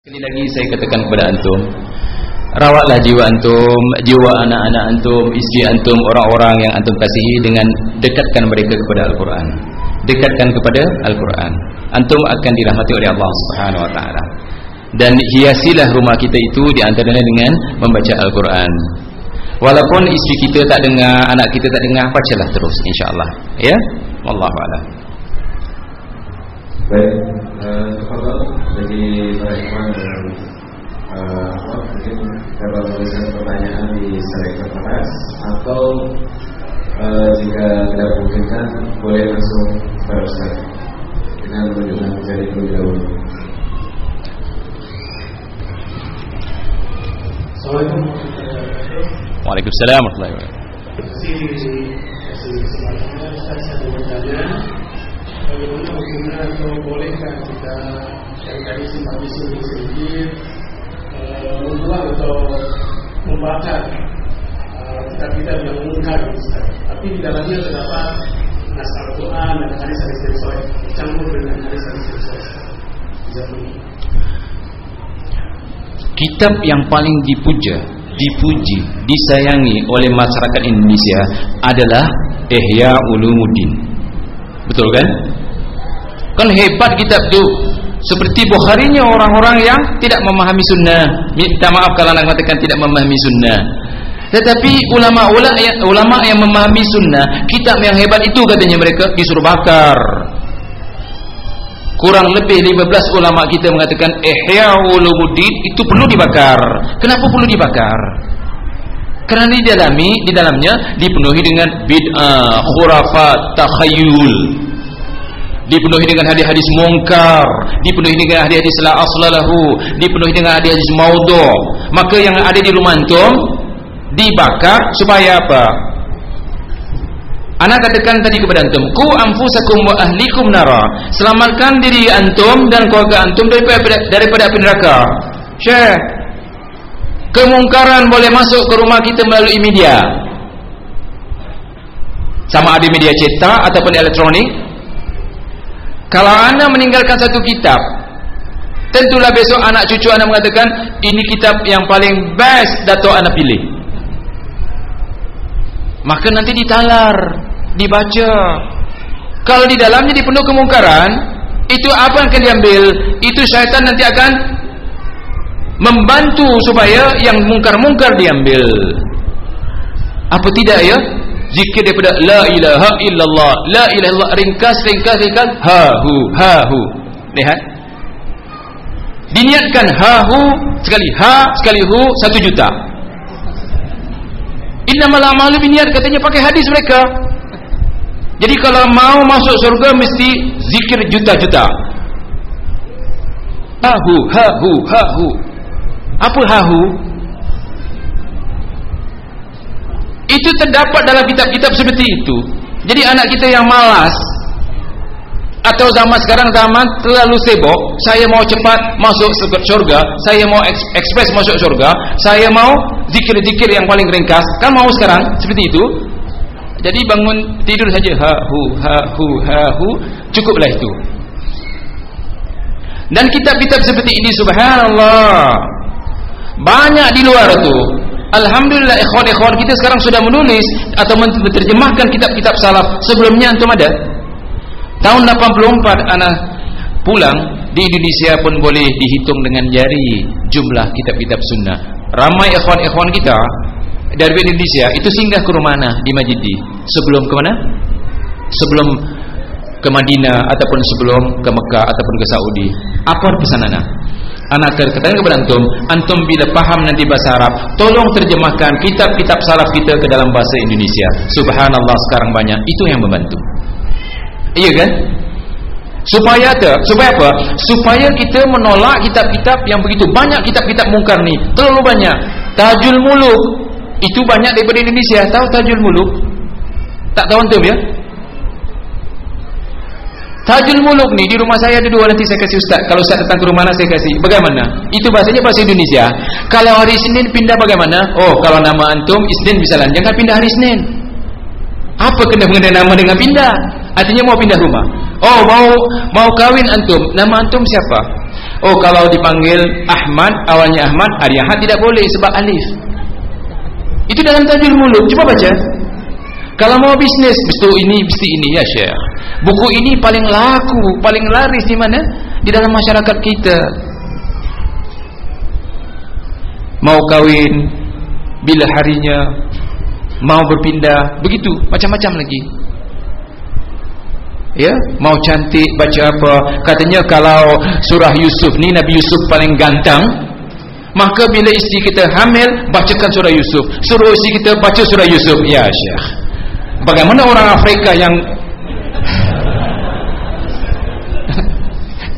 Sekali lagi saya katakan kepada antum, rawatlah jiwa antum, jiwa anak-anak antum, isteri antum, orang-orang yang antum kasihi dengan dekatkan mereka kepada Al-Quran. Dekatkan kepada Al-Quran. Antum akan dirahmati oleh Allah Subhanahu wa taala. Dan hiasilah rumah kita itu di antaranya dengan membaca Al-Quran. Walaupun isteri kita tak dengar, anak kita tak dengar, bacalah terus insya-Allah. Ya? Wallahu a'lam. Baik, kepada bagi para ikhwan dan mungkin dapat menuliskan pertanyaan di slide kertas atau jika tidak memungkinkan boleh langsung kepada Ustaz dengan menunjukkan jari terlebih dahulu. Assalamualaikum. Waalaikumsalam warahmatullahi wabarakatuh. Saya bertanya, bagaimana hukumnya atau bolehkah kita yang tadi sempat disinggung sedikit membuang atau membakar kitab-kitab yang mungkar, tapi di dalamnya terdapat nas Al-Quran dan hadis-hadis yang sahih dicampur dengan hadis-hadis yang sahih. Kitab yang paling dipuji, disayangi oleh masyarakat Indonesia adalah Ihya Ulumuddin. Betul kan? Kan hebat kitab tu. Seperti Bukharinya orang-orang yang tidak memahami sunnah. Minta maaf kalau nak katakan tidak memahami sunnah. Tetapi ulama yang memahami sunnah, kitab yang hebat itu katanya mereka disuruh bakar. Kurang lebih 15 ulama kita mengatakan Ihya Ulumuddin itu perlu dibakar. Kenapa perlu dibakar? Kerana di dalamnya dipenuhi dengan bid'ah, khurafat, takhayyul, dipenuhi dengan hadis-hadis mungkar, dipenuhi dengan hadis-hadis la aslalahu, dipenuhi dengan hadis-hadis maudhu'. Maka yang ada di rumah antum dibakar supaya apa? Ana katakan tadi kepada antum, ku anfusakum wa ahlikum nara. Selamatkan diri antum dan keluarga antum daripada api neraka. Syekh, kemungkaran boleh masuk ke rumah kita melalui media. Sama ada media cetak ataupun elektronik. Kalau anda meninggalkan satu kitab, tentulah besok anak cucu anda mengatakan ini kitab yang paling best datuk anda pilih. Maka nanti ditalar, dibaca. Kalau di dalamnya dipenuhi kemungkaran, itu apa yang akan diambil? Itu syaitan nanti akan membantu supaya yang mungkar-mungkar diambil. Apa tidak ya? Zikir daripada la ilaha illallah, la ilaha illallah, ringkas, ha hu. Lihat. Diniatkan ha hu sekali ha sekali hu 1 juta. Innamal a'malu binniyat, katanya pakai hadis mereka. Jadi kalau mau masuk surga mesti zikir juta-juta. Ha hu. Apa ha hu? Itu terdapat dalam kitab-kitab seperti itu. Jadi anak kita yang malas, atau zaman sekarang zaman terlalu sibuk, saya mau cepat masuk surga, saya mau ekspres masuk surga, saya mau zikir-zikir yang paling ringkas, kan mau sekarang seperti itu. Jadi bangun tidur saja ha hu, cukuplah itu. Dan kitab-kitab seperti ini subhanallah banyak di luar itu. Alhamdulillah ikhwan-ikhwan kita sekarang sudah menulis atau menerjemahkan kitab-kitab salaf. Sebelumnya antum ada. Tahun 84 anak pulang di Indonesia pun boleh dihitung dengan jari jumlah kitab-kitab sunnah. Ramai ikhwan-ikhwan kita dari Indonesia itu singgah ke rumah anak di Majidi. Sebelum ke mana? Sebelum ke Madinah ataupun sebelum ke Mekah ataupun ke Saudi. Apa pesan anak? Anak katakan kepada antum bila paham nanti bahasa Arab, tolong terjemahkan kitab-kitab salaf kita ke dalam bahasa Indonesia. Subhanallah sekarang banyak. Itu yang membantu. Iya kan? Supaya apa? Supaya kita menolak kitab-kitab yang begitu banyak. Kitab-kitab mungkar ni terlalu banyak. Tajul Muluk itu banyak daripada Indonesia. Tahu Tajul Muluk? Tak tahu antum ya? Tajul Muluk ni di rumah saya ada 2, nanti saya kasih ustaz. Kalau ustaz datang ke rumah saya kasih. Bagaimana? Itu bahasanya bahasa Indonesia. Kalau hari Senin pindah bagaimana? Oh, kalau nama antum Isnin misalnya, jangan pindah hari Senin. Apa kena mengenai nama dengan pindah? Artinya mau pindah rumah. Oh, mau kawin antum. Nama antum siapa? Oh, kalau dipanggil Ahmad, awalnya Ahmad, hari Ahad tidak boleh sebab alif. Itu dalam Tajul Muluk. Coba baca. Kalau mau bisnis, mesti ini ya Syekh. Buku ini paling laku, paling laris di mana? Di dalam masyarakat kita. Mau kawin, bila harinya, mau berpindah, begitu, macam-macam lagi. Ya, mau cantik baca apa? Katanya kalau surah Yusuf ni Nabi Yusuf paling gantang, maka bila isteri kita hamil bacakan surah Yusuf. Suruh isteri kita baca surah Yusuf. Ya Syekh. Bagaimana orang Afrika yang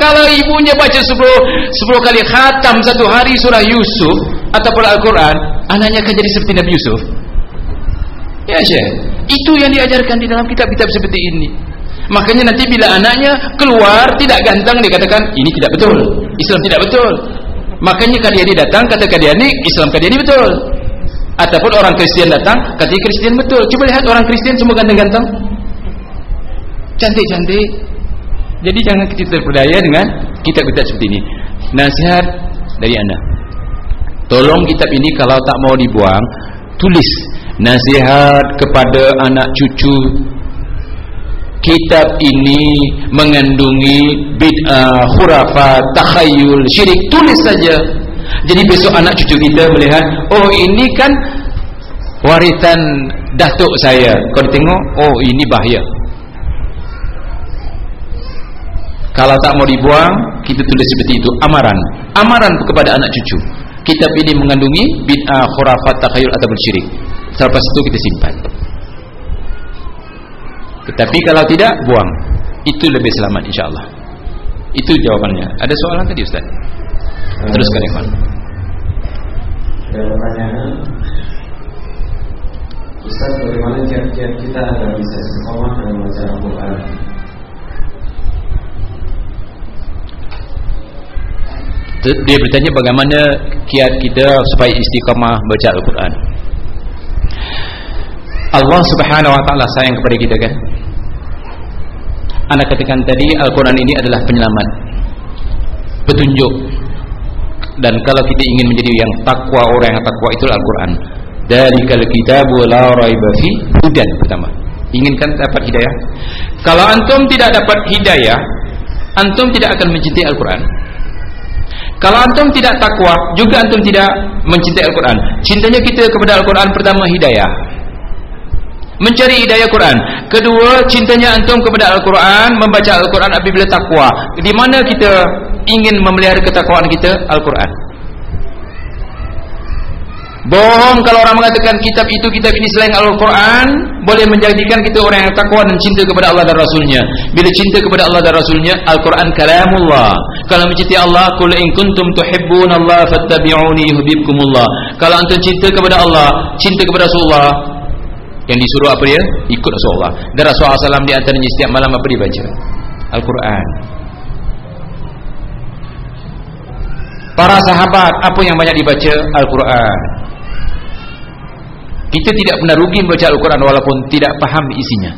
kalau ibunya baca 10 kali khatam satu hari surah Yusuf ataupun Al-Quran, anaknya akan jadi seperti Nabi Yusuf. Ya Syekh. Itu yang diajarkan di dalam kitab-kitab seperti ini. Makanya nanti bila anaknya keluar tidak gantang, dia katakan ini tidak betul, Islam tidak betul. Makanya Qadiani datang kata Qadiani, Islam Qadiani betul. Ataupun orang Kristen datang kata Kristen betul. Coba lihat orang Kristen semua ganteng-ganteng, cantik-cantik. Jadi jangan kita terpedaya dengan kitab-kitab seperti ini. Nasihat dari anda, tolong kitab ini kalau tak mau dibuang, tulis nasihat kepada anak cucu. Kitab ini mengandungi bid'ah, khurafat, takhayul, syirik. Tulis saja. Jadi besok anak cucu kita melihat, oh ini kan warisan datuk saya. Kalau tengok, oh ini bahaya. Kalau tak mau dibuang, kita tulis seperti itu. Amaran kepada anak cucu. Kitab ini mengandungi bid'ah, khurafat, takhayul ataupun syirik. Selepas itu kita simpan. Tetapi kalau tidak, buang. Itu lebih selamat insyaAllah. Itu jawabannya. Ada soalan tadi Ustaz? Teruskan Ikhwan. Ada pertanyaan, Ustaz, bagaimana kiat-kiat kita agar bisa istiqomah dalam membaca Al-Quran? Dia bertanya bagaimana kiat kita supaya istiqamah baca Al-Quran. Allah Subhanahu wa taala sayang kepada kita kan? Anda katakan tadi Al-Quran ini adalah penyelamat, petunjuk. Dan kalau kita ingin menjadi yang takwa, orang yang takwa itu Al-Quran. Dzalikal kitabu la raiba fi hudan pertama. Inginkan dapat hidayah. Kalau antum tidak dapat hidayah, antum tidak akan mencintai Al-Quran. Kalau antum tidak takwa, juga antum tidak mencintai Al-Quran. Cintanya kita kepada Al-Quran pertama hidayah, mencari hidayah Quran. Kedua, cintanya antum kepada Al-Quran, membaca Al-Quran apabila takwa. Di mana kita ingin memelihara ketakwaan kita? Al-Quran. Bohong kalau orang mengatakan kitab itu, kitab ini selain Al-Quran boleh menjadikan kita orang yang takwa dan cinta kepada Allah dan Rasulnya. Bila cinta kepada Allah dan Rasulnya, Al-Quran kalamullah. Kalau mencintai Allah, qul in kuntum tuhibbunallaha fattabi'uni yuhibbukumullah. Kalau antum cinta kepada Allah, cinta kepada Rasulullah, yang disuruh apa dia? Ikut Rasulullah. Dan Rasulullah SAW di antaranya setiap malam apa dia baca? Al-Quran. Para sahabat apa yang banyak dibaca? Al-Quran. Kita tidak pernah rugi membaca Al-Quran walaupun tidak faham isinya.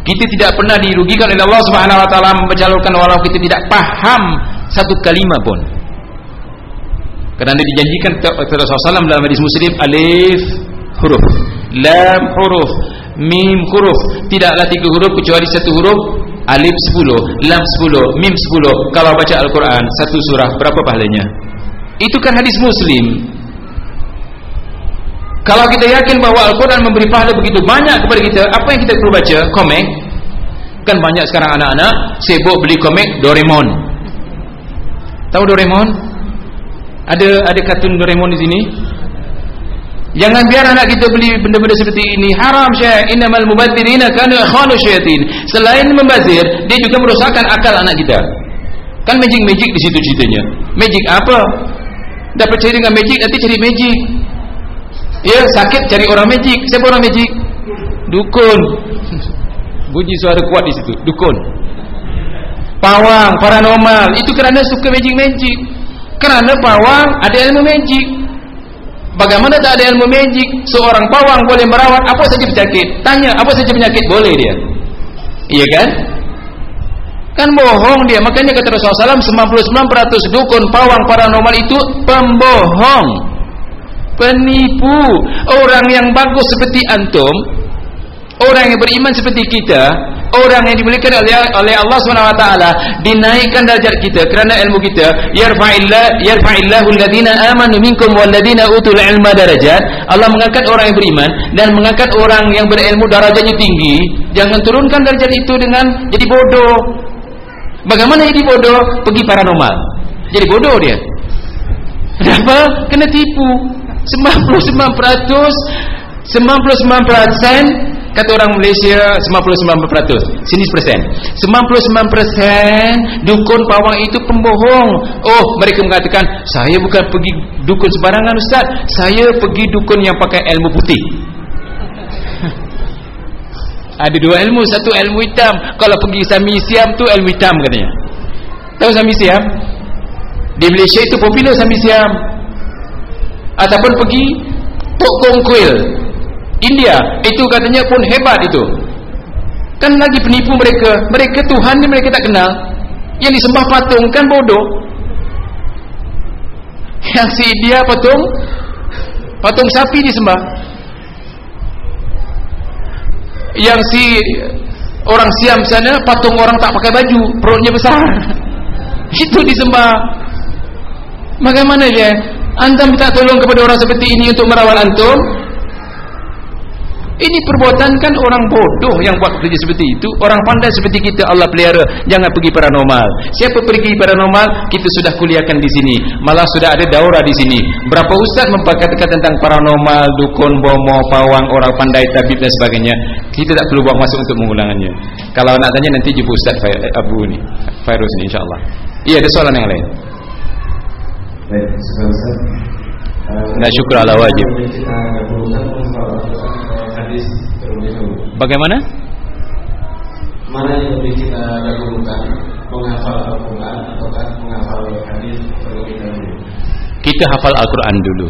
Kita tidak pernah dirugikan oleh Allah Subhanahu wa taala membaca Al-Quran walaupun kita tidak faham satu kalimat pun. Kerana dijanjikan Rasulullah SAW dalam hadis Muslim, alif huruf, lam huruf, mim huruf. Tidaklah 3 huruf kecuali 1 huruf. Alif 10, lam 10, mim 10. Kalau baca Al-Quran satu surah, berapa pahalanya? Itu kan hadis Muslim. Kalau kita yakin bahawa Al-Quran memberi pahala begitu banyak kepada kita, apa yang kita perlu baca? Komik. Kan banyak sekarang anak-anak sibuk beli komik Doraemon. Tahu Doraemon? Ada kartun Doraemon di sini. Jangan biar anak kita beli benda-benda seperti ini. Haram Syekh. Innamal mubadzirina kanu ikhwanu syayatin. Selain membazir, dia juga merosakkan akal anak kita. Kan magic di situ ceritanya. Magic apa? Dah percaya dengan magic, nanti cari magic. Ya, sakit cari orang magic. Siapa orang magic? Dukun. Bunyi suara kuat di situ. Dukun. Pawang, paranormal. Itu kerana suka magic. Kerana pawang ada ilmu magic. Bagaimana tak ada ilmu magic? Seorang pawang boleh merawat apa saja penyakit. Tanya apa saja penyakit, boleh dia. Iya kan? Kan bohong dia. Makanya kata Rasulullah SAW, 99% dukun pawang paranormal itu pembohong, penipu. Orang yang bagus seperti antum, orang yang beriman seperti kita, orang yang dimuliakan oleh Allah SWT, dinaikkan derajat kita kerana ilmu kita. Yarfa'illahu alladhina amanu minkum walladhina utul ilma darajat. Allah mengangkat orang yang beriman dan mengangkat orang yang berilmu darajatnya tinggi. Jangan turunkan derajat itu dengan jadi bodoh. Bagaimana jadi bodoh? Pergi paranormal, jadi bodoh dia. Kenapa? Kena tipu. 99% kata orang Malaysia, 99%, sini persen, 99% dukun pawang itu pembohong. Oh, mereka mengatakan, saya bukan pergi dukun sembarangan Ustaz, saya pergi dukun yang pakai ilmu putih. Ada dua ilmu, satu ilmu hitam. Kalau pergi Sami Siam tu ilmu hitam katanya. Tahu Sami Siam? Di Malaysia itu popular Sami Siam. Ataupun pergi Tok Kong Kuil India, itu katanya pun hebat itu. Kan lagi penipu mereka. Mereka Tuhan ni mereka tak kenal. Yang disembah patung kan bodoh. Yang si India patung sapi disembah. Yang si orang Siam sana patung orang tak pakai baju, perutnya besar. Itu disembah. Bagaimana dia? Anda minta tolong kepada orang seperti ini untuk merawat antum? Ini perbuatan kan orang bodoh yang buat kerja seperti itu. Orang pandai seperti kita Allah pelihara. Jangan pergi paranormal. Siapa pergi paranormal, kita sudah kuliahkan di sini. Malah sudah ada daurah di sini. Berapa ustaz memperkatakan tentang paranormal, dukun, bomo, pawang, orang pandai, tabib dan sebagainya. Kita tak perlu buang masa untuk mengulangannya. Kalau nak tanya nanti jumpa Ustaz Abu ni, Fairuz ni, insyaAllah. Iya, ada soalan yang lain. Baik, Ustaz. Nah, syukur ala wajib. Bagaimana? Mana yang lebih kita dahulukan, menghafal Al-Quran atau menghafal hadis terlebih dahulu? Kita hafal Al-Quran dulu.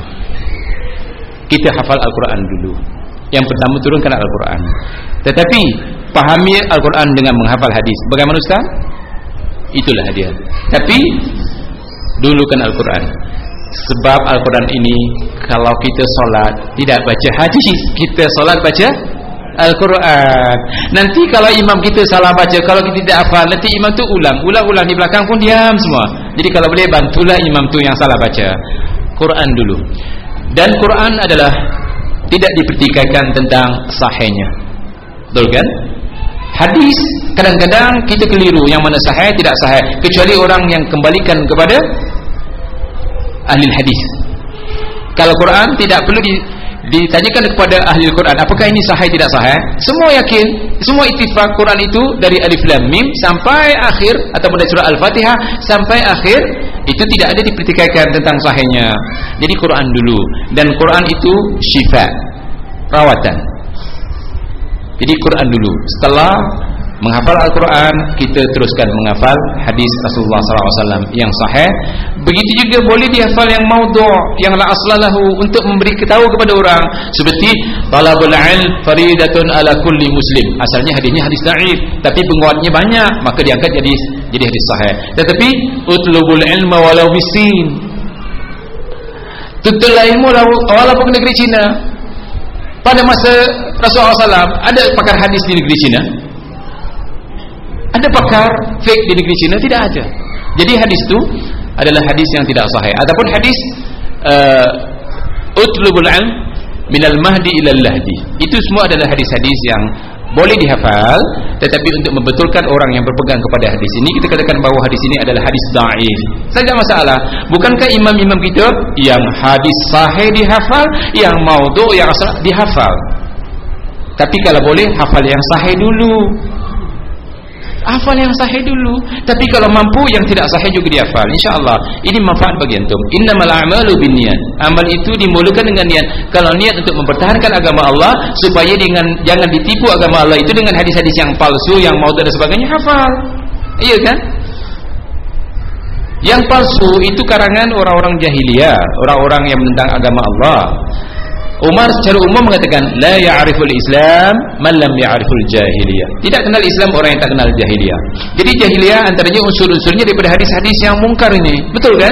Kita hafal Al-Quran dulu. Yang pertama turunkan Al-Quran. Tetapi pahami Al-Quran dengan menghafal hadis. Bagaimana Ustaz? Itulah dia. Tapi dulukan Al-Quran. Sebab Al-Quran ini, kalau kita solat tidak baca hadis, kita solat baca Al-Quran. Nanti kalau imam kita salah baca, kalau kita tidak hafal, nanti imam tu ulang di belakang pun diam semua. Jadi kalau boleh bantulah imam tu yang salah baca. Quran dulu. Dan Quran adalah tidak dipertikaikan tentang sahihnya. Betul kan? Hadis kadang-kadang kita keliru yang mana sahih tidak sahih, kecuali orang yang kembalikan kepada ahli hadis. Kalau Quran tidak perlu ditanyakan kepada ahli Quran apakah ini sahih tidak sahih. Semua yakin, semua ittifaq Quran itu dari alif lam mim sampai akhir, ataupun dari surah Al-Fatihah sampai akhir, itu tidak ada dipertikaikan tentang sahihnya. Jadi Quran dulu. Dan Quran itu syifa, rawatan. Jadi Quran dulu. Setelah menghafal Al-Quran, kita teruskan menghafal hadis Rasulullah SAW yang sahih. Begitu juga boleh dihafal yang maudhu', yang la aslalahu, untuk memberi ketahu kepada orang. Seperti talabul ilm faridatun ala kulli muslim. Asalnya hadisnya hadis dhaif, tapi penguatnya banyak, maka diangkat jadi hadis sahih. Tetapi utlubul ilma walau bisin, tuntut ilmu walaupun ke negeri Cina. Pada masa Rasulullah SAW ada pakar hadis di negeri Cina? Ada pakar fake di negeri Cina? Tidak ada. Jadi hadis itu adalah hadis yang tidak sahih. Adapun hadis utlubul ilm minal mahdi ilal lahdi, itu semua adalah hadis-hadis yang boleh dihafal, tetapi untuk membetulkan orang yang berpegang kepada hadis ini, kita katakan bahawa hadis ini adalah hadis dhaif. Saja masalah. Bukankah imam-imam kita yang hadis sahih dihafal, yang maudhu' yang asal dihafal? Tapi kalau boleh hafal yang sahih dulu. Hafal yang sahih dulu. Tapi kalau mampu yang tidak sahih juga dihafal, insya-Allah ini manfaat bagi antum. Innamal a'malu binniyat. Amal itu dimulakan dengan niat. Kalau niat untuk mempertahankan agama Allah, supaya jangan ditipu agama Allah itu dengan hadis-hadis yang palsu, yang maudhu' dan sebagainya, hafal. Iya kan? Yang palsu itu karangan orang-orang jahiliyah, orang-orang yang menentang agama Allah. Umar secara umum mengatakan la ya'riful Islam man lam ya'riful jahiliyah. Tidak kenal Islam orang yang tak kenal jahiliyah. Jadi jahiliyah antaranya unsur-unsurnya daripada hadis-hadis yang mungkar ini. Betul kan?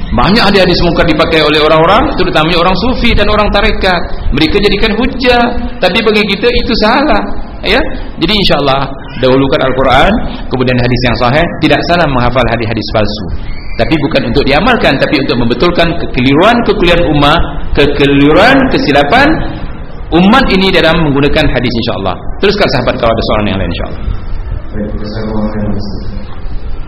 Banyak hadis mungkar dipakai oleh orang-orang, terutama orang sufi dan orang tarekat. Mereka jadikan hujah, tapi bagi kita itu salah. Ya. Jadi insyaallah dahulukan Al-Quran, kemudian hadis yang sahih. Tidak salah menghafal hadis-hadis palsu, tapi bukan untuk diamalkan, tapi untuk membetulkan kekeliruan umat, kekeliruan kesilapan umat ini dalam menggunakan hadis insyaallah. Teruskan sahabat kalau ada soalan yang lain insyaallah. Baik,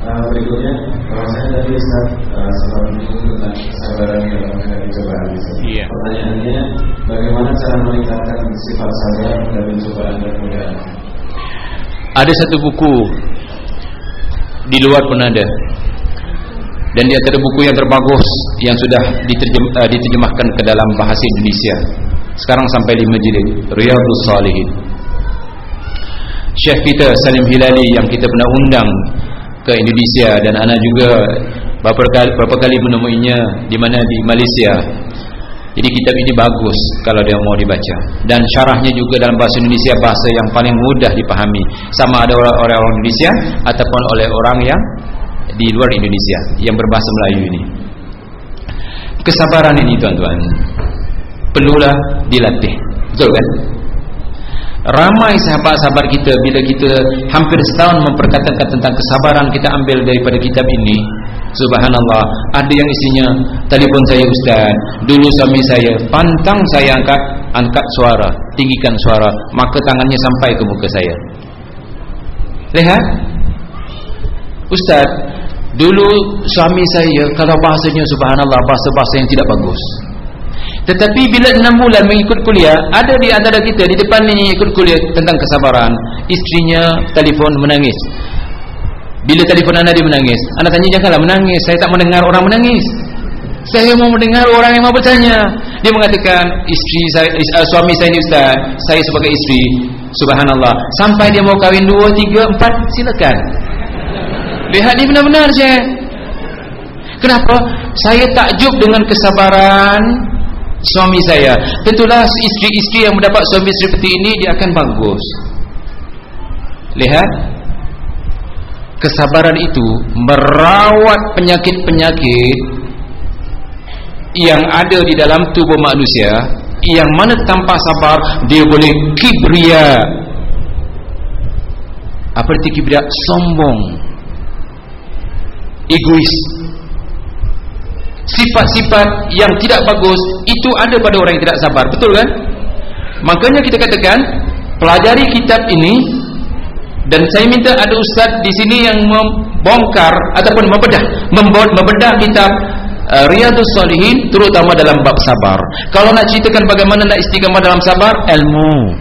berikutnya saya tadi Ustaz sempat menyinggung tentang kesabaran dalam menghadapi cobaan. Iya. Pertanyaannya, bagaimana cara meningkatkan sifat sabar dalam cobaan dan godaan? Ada satu buku di luar pun ada, dan di antara buku yang terbagus yang sudah diterjemahkan ke dalam bahasa Indonesia sekarang sampai 5 jilid, Riyadhus Shalihin. Syekh kita Salim Hilali yang kita pernah undang ke Indonesia, dan ana juga beberapa kali menemuinya di mana di Malaysia. Jadi kitab ini bagus kalau dia mau dibaca, dan syarahnya juga dalam bahasa Indonesia, bahasa yang paling mudah dipahami, sama ada oleh orang Indonesia ataupun oleh orang yang di luar Indonesia yang berbahasa Melayu ini. Kesabaran ini tuan-tuan perlulah dilatih, betul kan? Ramai sahabat-sahabat kita bila kita hampir setahun memperkatakan tentang kesabaran, kita ambil daripada kitab ini. Subhanallah, ada yang isinya, telefon saya Ustaz, dulu suami saya pantang saya angkat suara, tinggikan suara, maka tangannya sampai ke muka saya. Lihat Ustaz, dulu suami saya kalau bahasanya subhanallah bahasa-bahasa yang tidak bagus. Tetapi bila 6 bulan mengikut kuliah, ada di antara kita di depan ni ikut kuliah tentang kesabaran, istrinya telefon menangis. Bila telefon anda dia menangis, anda tanya, janganlah menangis, saya tak mendengar orang menangis, saya mau mendengar orang yang mau bertanya. Dia mengatakan, suami saya ni Ustaz, saya sebagai isteri, subhanallah, sampai dia mau kahwin 2, 3, 4, silakan. Lihat ni benar-benar je. Kenapa? Saya takjub dengan kesabaran suami saya. Tentulah isteri-isteri yang mendapat suami seperti ini, dia akan bagus. Lihat, kesabaran itu merawat penyakit-penyakit yang ada di dalam tubuh manusia, yang mana tanpa sabar dia boleh kibria. Apa arti kibria? Sombong, egois. Sifat-sifat yang tidak bagus itu ada pada orang yang tidak sabar, betul kan? Makanya kita katakan pelajari kitab ini, dan saya minta ada ustaz di sini yang membongkar ataupun membedah kitab Riyadhus Shalihin, terutama dalam bab sabar. Kalau nak ceritakan bagaimana nak istiqamah dalam sabar, ilmu.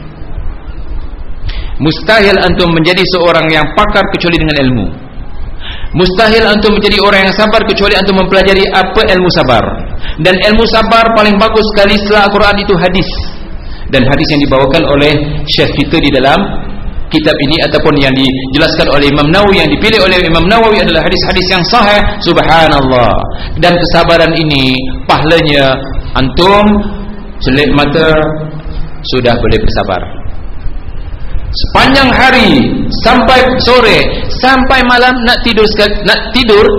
Mustahil antum menjadi seorang yang pakar kecuali dengan ilmu. Mustahil antum menjadi orang yang sabar kecuali antum mempelajari apa ilmu sabar. Dan ilmu sabar paling bagus sekali setelah Al-Quran itu hadis. Dan hadis yang dibawakan oleh syekh kita di dalam kitab ini ataupun yang dijelaskan oleh Imam Nawawi, yang dipilih oleh Imam Nawawi adalah hadis-hadis yang sahih. Subhanallah. Dan kesabaran ini pahalanya antum selip mata sudah boleh bersabar sepanjang hari sampai sore, sampai malam, nak tidur,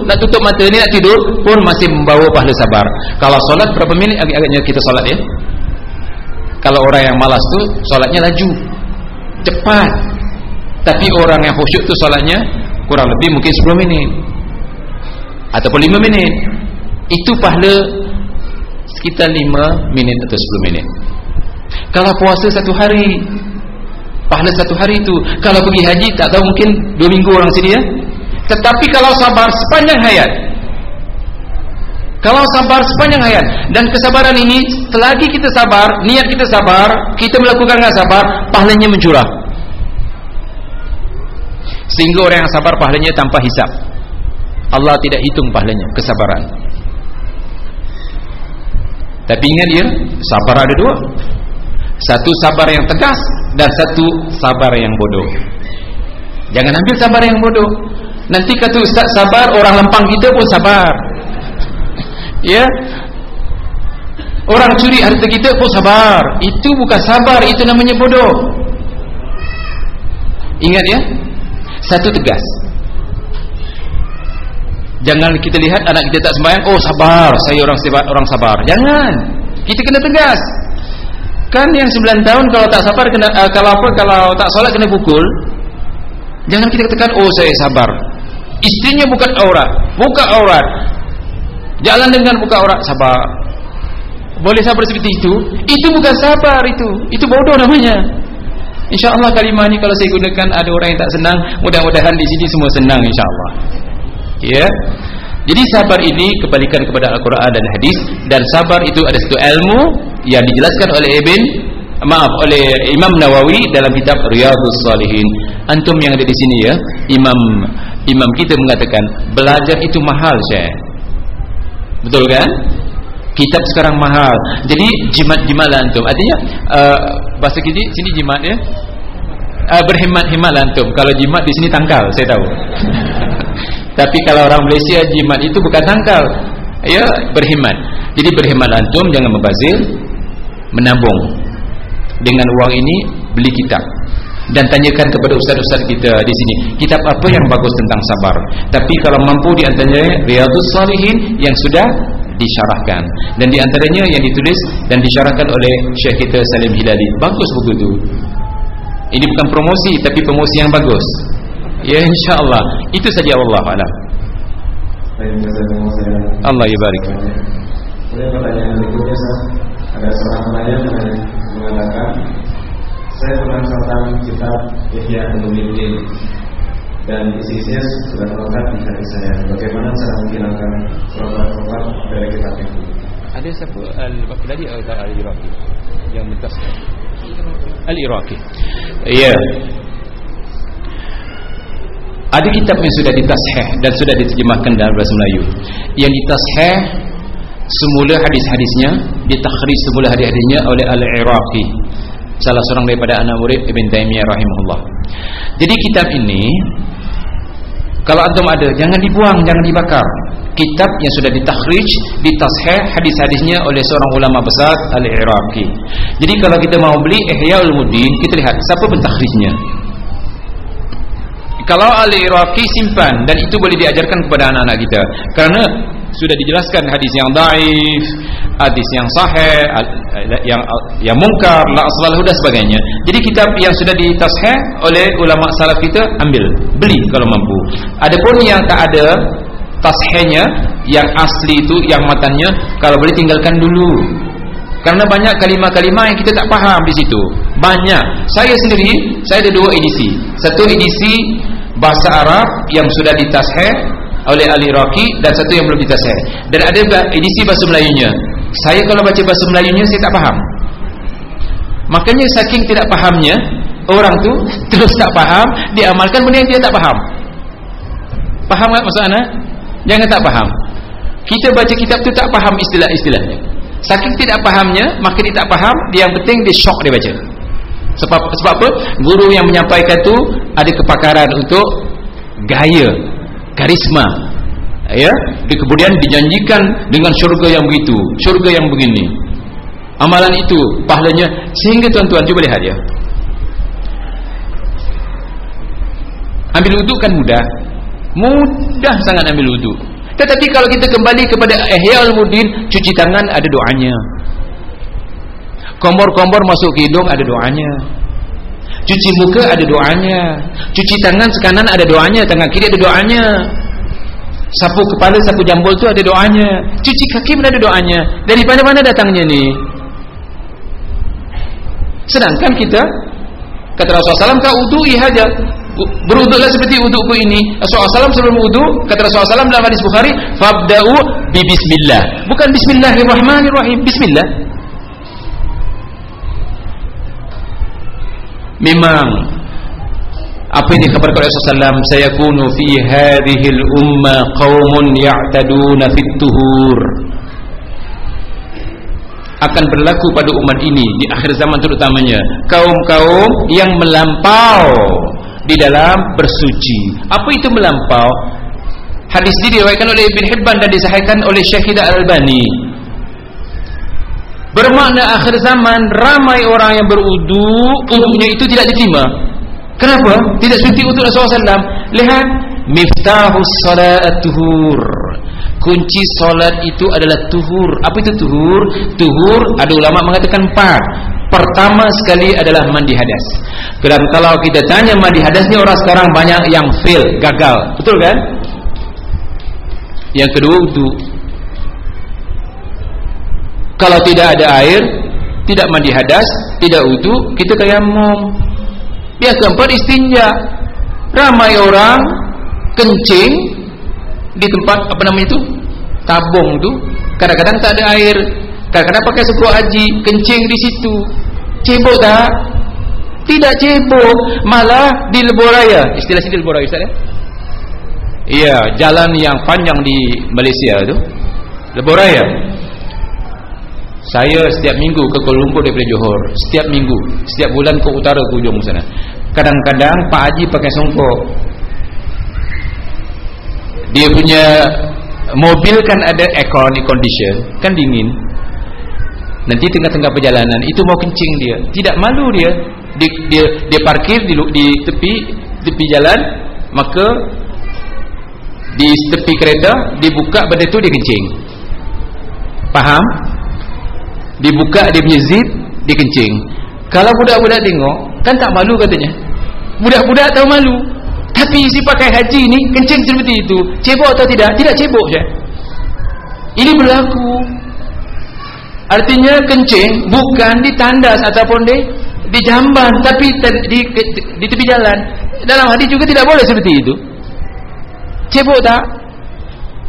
nak tutup mata ni, nak tidur pun masih membawa pahala sabar. Kalau solat berapa minit agak-agaknya kita solat ya? Kalau orang yang malas tu solatnya laju, cepat. Tapi orang yang khusyuk tu solatnya kurang lebih mungkin 10 minit ataupun 5 minit. Itu pahala sekitar 5 minit atau 10 minit. Kalau puasa 1 hari, pahala 1 hari itu. Kalau pergi haji, tak tahu mungkin 2 minggu orang sini ya. Tetapi kalau sabar sepanjang hayat, kalau sabar sepanjang hayat, dan kesabaran ini selagi kita sabar, niat kita sabar, kita melakukan dengan sabar, pahalanya mencurah. Sehingga orang yang sabar pahalanya tanpa hisap. Allah tidak hitung pahalanya, kesabaran. Tapi ingat dia, sabar ada 2. Satu sabar yang tegas dan satu sabar yang bodoh. Jangan ambil sabar yang bodoh. Nanti kata ustaz sabar, orang lempang kita pun sabar. Ya. Orang curi harta kita, oh sabar. Itu bukan sabar, itu namanya bodoh. Ingat ya, satu tegas. Jangan kita lihat anak kita tak sembahyang, oh sabar, saya orang sabar. Jangan. Kita kena tegas. Kan yang 9 tahun kalau tak sabar kena kalau tak solat kena pukul. Jangan kita katakan oh saya sabar. Istrinya buka aurat. Jalan dengan buka aurat, sabar. Boleh sabar seperti itu? Itu bukan sabar itu bodoh namanya. InsyaAllah kalimah ini kalau saya gunakan ada orang yang tak senang, mudah-mudahan di sini semua senang insyaAllah. Ya. Jadi sabar ini kebalikan kepada Al-Quran dan hadis, dan sabar itu ada satu ilmu yang dijelaskan oleh oleh Imam Nawawi dalam kitab Riyadhus Shalihin. Antum yang ada di sini ya, imam kita mengatakan belajar itu mahal, Syekh. Betul kan? Kitab sekarang mahal. Jadi jimat antum. Artinya bahasa kita sini jimat ya. Berhemat-hemat antum. Kalau jimat di sini tangkal, saya tahu. Tapi kalau orang Malaysia jimat itu bukan tangkal. Ya, berhemat. Jadi berhemat antum, jangan membazir, menabung. Dengan uang ini beli kitab. Dan tanyakan kepada ustaz-ustaz kita di sini, kitab apa yang bagus tentang sabar. Tapi kalau mampu di antaranya Riyadhus Shalihin yang sudah disyarahkan, dan di antaranya yang ditulis dan disyarahkan oleh Syekh kita Salim Hilali. Bagus buku itu. Ini bukan promosi, tapi promosi yang bagus. Ya, insyaAllah. Itu saja, wallahu a'lam. Allah yabarik. Kemudian pertanyaan berikutnya, ada seorang penanya mengatakan, saya pernah tentang kitab Ihya Ulumuddin dan isi-isinya sudah lengkap di hati saya. Bagaimana cara menghilangkan khurafat dari kitab itu? Ada siapa Al-Baghdadi atau Al-Iraqi yang mentasbih? Al-Iraqi. Ya. Ada kitab yang sudah ditasheh dan sudah diterjemahkan dalam bahasa Melayu. Yang ditasheh semula hadis-hadisnya, ditakhrij semula hadis-hadisnya oleh Al-Iraqi, salah seorang daripada anak murid Ibn Taimiyah rahimahullah. Jadi kitab ini kalau antum ada, jangan dibuang, jangan dibakar. Kitab yang sudah ditakhrij, ditasheh hadis-hadisnya oleh seorang ulama besar Al-Iraqi. Jadi kalau kita mau beli Ihya Ulumuddin, kita lihat siapa pentakhrijnya. Kalau Al-Iraqi simpan, dan itu boleh diajarkan kepada anak-anak kita, karena sudah dijelaskan hadis yang dhaif, hadis yang sahih, yang munkar, la aslah lahu dan sebagainya. Jadi kitab yang sudah ditasheh oleh ulama salaf kita, ambil, beli kalau mampu. Adapun yang tak ada tashehnya, yang asli itu, yang matanya, kalau boleh tinggalkan dulu. Karena banyak kalimah-kalimah yang kita tak faham di situ. Banyak. Saya sendiri, saya ada 2 edisi. Satu edisi bahasa Arab yang sudah ditasheh oleh Al-Iraqi, dan satu yang belum ditasheh. Dan ada edisi bahasa Melayunya. Saya kalau baca bahasa Melayunya saya tak faham. Makanya saking tidak fahamnya, orang tu terus tak faham, diamalkan benda yang dia tak faham. Faham tak maksud ana? Jangan tak faham. Kita baca kitab tu tak faham istilah-istilahnya. Saking tidak fahamnya, maka dia tak faham, dia yang penting dia syok dia baca. Sebab apa? Guru yang menyampaikan tu ada kepakaran untuk gaya, karisma. Ya, kemudian dijanjikan dengan syurga yang begitu, syurga yang begini. Amalan itu pahalanya, sehingga tuan-tuan cuba lihat ya. Ambil wudu kan mudah. Mudah sangat ambil wudu. Tetapi kalau kita kembali kepada Ihya Ulumuddin, cuci tangan ada doanya. Kompor-kompor masuk ke hidung ada doanya. Cuci muka ada doanya. Cuci tangan sekanan ada doanya, tangan kiri ada doanya. Sapu kepala, sapu jambul tu ada doanya. Cuci kaki pun ada doanya. Dari mana-mana datangnya ni. Sedangkan kita, kata Rasulullah SAW, kau wudu'i haja, berwuduklah seperti wudukku ini. Rasulullah SAW sebelum wudu, kata Rasulullah SAW dalam hadis Bukhari, fabda'u bi bismillah, bukan bismillahirrahmanirrahim, bismillah. Memang apa yang dikabarkan oleh Rasulullah SAW, sayakunu fi hadhil umma qaumun ya'taduna fit tuhur, akan berlaku pada umat ini di akhir zaman terutamanya kaum-kaum yang melampau di dalam bersuci. Apa itu melampau? Hadis ini diriwayatkan oleh Ibn Hibban dan disahihkan oleh Syekh Al-Albani. Bermakna akhir zaman ramai orang yang berudu, udunya itu tidak diterima. Kenapa? Tidak seperti untuk Rasulullah SAW. Lihat, miftahus salat tuhur. Kunci solat itu adalah tuhur. Apa itu tuhur? Tuhur ada ulama mengatakan 4. Pertama sekali adalah mandi hadas. Dan kalau kita tanya mandi hadas ni, orang sekarang banyak yang fail, gagal. Betul kan? Yang kedua wudu. Kalau tidak ada air, tidak mandi hadas, tidak wudu, kita tayammum. Yang keempat istinja. Ramai orang kencing di tempat apa namanya itu? Tabung tu. Kadang-kadang tak ada air. Kadang-kadang pakai sebuah haji, kencing di situ. Cebok tak? Tidak cebok, malah di leboraya. Istilah sini leboraya Ustaz ya? Iya, jalan yang panjang di Malaysia tu, leboraya. Saya setiap minggu ke Kuala Lumpur daripada Johor. Setiap minggu, setiap bulan ke utara, ke ujung sana. Kadang-kadang Pak Haji pakai songkok. Dia punya mobil kan ada aircon condition, kan dingin. Nanti tengah-tengah perjalanan itu mau kencing dia, tidak malu dia. Dia parkir di tepi jalan, maka di tepi kereta dibuka benda tu, dia kencing. Faham? Dibuka dia punya zip, dia kencing. Kalau budak-budak tengok, kan tak malu katanya. Budak-budak tahu malu. Tapi si pakai haji ni kencing seperti itu, cebok atau tidak? Tidak cebok je. Ini berlaku. Artinya kencing bukan di tandas ataupun di jamban, tapi di tepi jalan. Dalam hadis juga tidak boleh seperti itu. Cebok tak?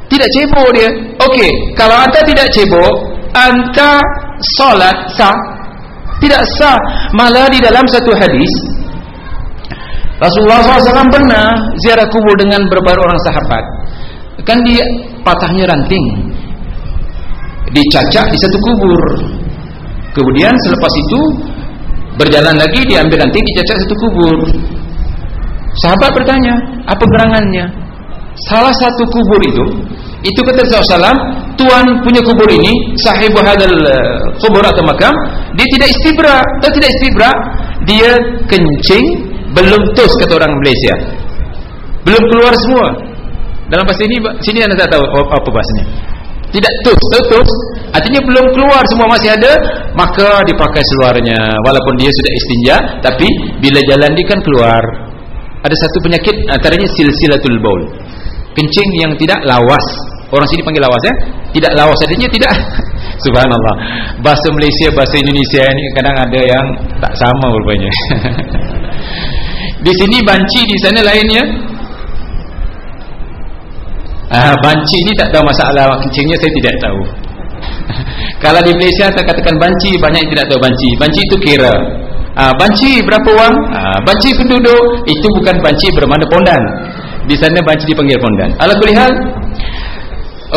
Tidak cebok dia. Okey, kalau anda tidak cebok, anda solat sah? Tidak sah. Malah di dalam satu hadis, Rasulullah SAW pernah ziarah kubur dengan beberapa orang sahabat. Kan dia patahnya ranting, dicacak di satu kubur. Kemudian selepas itu berjalan lagi, diambil ranting, dicacak satu kubur. Sahabat bertanya, apa gerangannya? Salah satu kubur itu kata Rasulullah SAW, tuan punya kubur ini, sahibu hadal kubur atau makam, dia tidak istibra. Atau tidak istibra, dia kencing belum tus, kata orang Malaysia, belum keluar semua. Dalam bahasa sini anda tak tahu apa bahasanya. Tidak tus, tus artinya belum keluar semua, masih ada, maka dipakai seluarnya. Walaupun dia sudah istinja, tapi bila jalan dia kan keluar. Ada satu penyakit, antaranya silsilatul baul, kencing yang tidak lawas. Orang sini panggil lawas ya, tidak lawas, artinya tidak. Subhanallah, bahasa Malaysia, bahasa Indonesia ini kadang ada yang tak sama rupanya. Di sini banci, di sana lainnya. Banci ni tak tahu masalah kencingnya, saya tidak tahu. Kalau di Malaysia saya katakan banci, banyak yang tidak tahu banci. Banci itu kira. Banci berapa wang? Banci penduduk. Itu bukan banci bermakna pondan. Di sana banci dipanggil pondan. Ala kulli hal,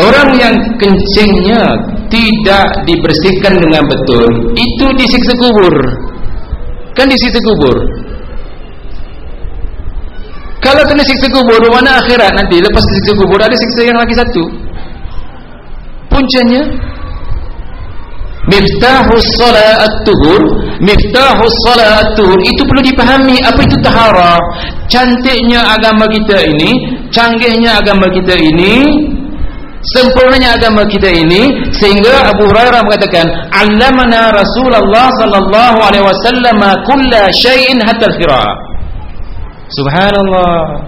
orang yang kencingnya tidak dibersihkan dengan betul, itu disiksa kubur. Kan disiksa kubur. Kalau kena siksa kubur, mana akhirat nanti lepas siksa kubur ada siksa yang lagi satu. Puncanya miftahus salat tuhur. Miftahus salat tuhur itu perlu dipahami. Apa itu tahara? Cantiknya agama kita ini, canggihnya agama kita ini, sempurnanya agama kita ini, sehingga Abu Hurairah mengatakan, "Allamana Rasulullah sallallahu alaihi wasallam kulla syai'in hatta al-qira'ah." Subhanallah,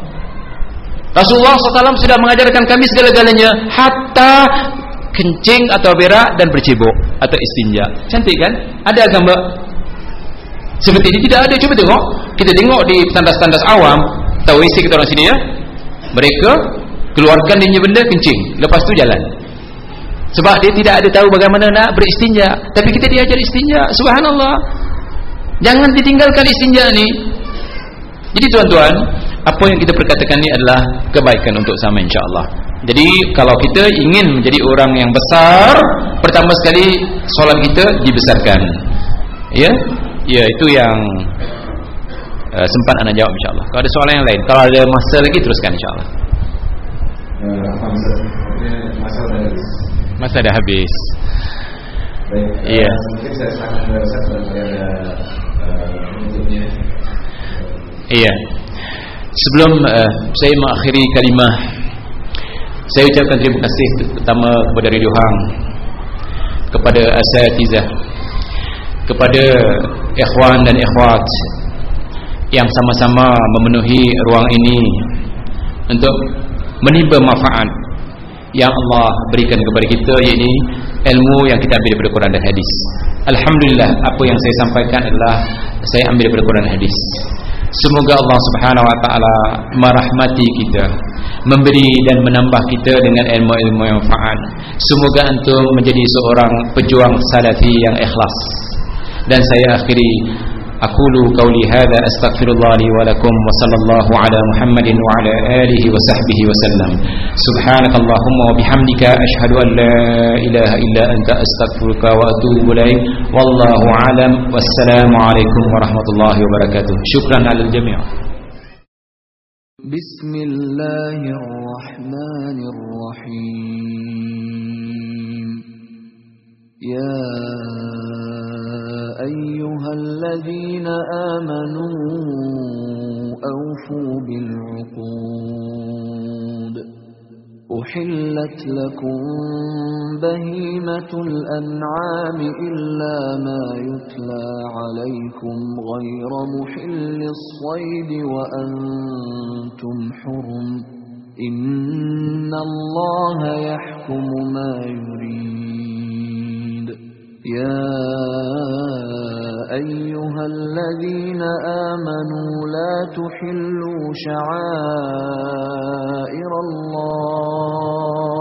Rasulullah SAW sudah mengajarkan kami segala-galanya, hatta kencing atau berak dan bercebok atau istinja. Cantik kan? Ada agama seperti ini? Tidak ada. Cuba tengok, kita tengok di tandas-tandas awam, tahu isi kita orang sini ya, mereka keluarkan dia benda, kencing, lepas tu jalan. Sebab dia tidak ada tahu bagaimana nak beristinja. Tapi kita diajar istinja. Subhanallah, jangan ditinggalkan istinja ni. Jadi tuan-tuan, apa yang kita perkatakan ni adalah kebaikan untuk sama, insya-Allah. Jadi kalau kita ingin menjadi orang yang besar, pertama sekali solat kita dibesarkan. Ya, itu yang sempat anda jawab, insya-Allah. Kalau ada soalan yang lain, kalau ada masa lagi teruskan, insya-Allah. Masa dah habis. Baik, Iya. mungkin saya serahkan kepada Ustaz barangkali ada penutupnya. Iya. Sebelum saya mengakhiri kalimah, saya ucapkan terima kasih pertama kepada Radio Hang, kepada asatizah, kepada ikhwan dan ikhwat yang sama-sama memenuhi ruang ini untuk menimba manfaat yang Allah berikan kepada kita, yakni ilmu yang kita ambil daripada Quran dan hadis. Alhamdulillah, apa yang saya sampaikan adalah saya ambil daripada Quran dan hadis. Semoga Allah Subhanahu wa taala merahmati kita, memberi dan menambah kita dengan ilmu-ilmu yang manfaat. Semoga antum menjadi seorang pejuang salafi yang ikhlas. Dan saya akhiri, aqulu qauli hadza astaghfirullah li wa lakum wa sallallahu ala Muhammadin wa ala alihi wa sahbihi wa sallam. Subhanakallahumma wa bihamdika asyhadu an la ilaha illa anta astaghfiruka wa atubu ilaik. Wallahu a'lam. Wassalamu alaikum warahmatullahi wabarakatuh. Syukran alal jami'. Bismillahirrahmanirrahim. Ya أيها الذين آمنوا أوفوا بالعقود أحلت لكم بهيمة الأنعام إلا ما يتلى عليكم غير محل الصيد وأنتم حرم إن الله يحكم ما يريد يا أيها الذين آمنوا لا تحلوا شعائر الله